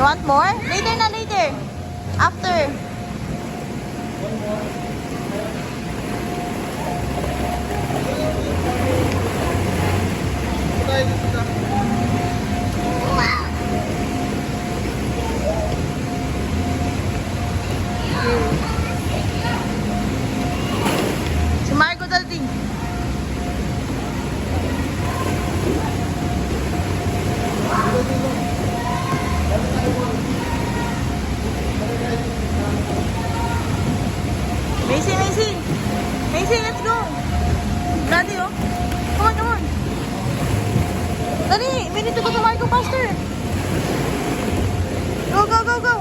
want more? Later na, later. After. Wow. Si Marco Dalding. Macy, Macy! Macy, let's go! Daddy, oh! Come on, come on! Daddy, we need to go to Marco faster! Go, go, go, go!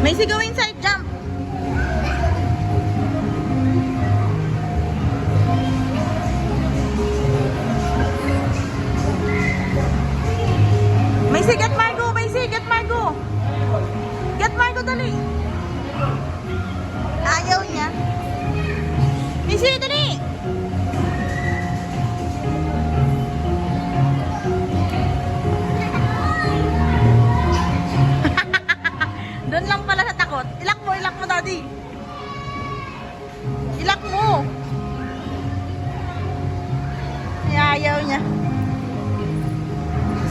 Macy, go inside, jump! Macy, get Margo! Macy, get Margo! Get Margo, dali! Ayaw niya. Macy, dali! Doon lang pala sa takot. Ilak mo, daddy. Ilak mo. Ayaw niya.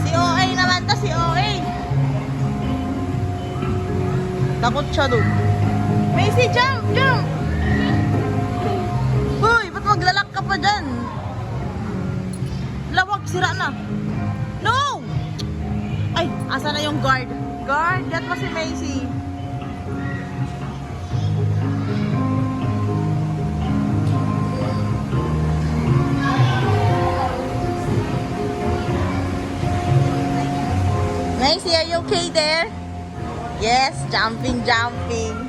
Si OA naman to, si OA. Takot siya doon. Macy, jump, jump. Hoy, ba't maglalak ka pa dyan? Lawag, sira na. No! Ay, asa na yung guard? Guard, get mo si Macy. Macy, are you okay there? Yes, jumping, jumping.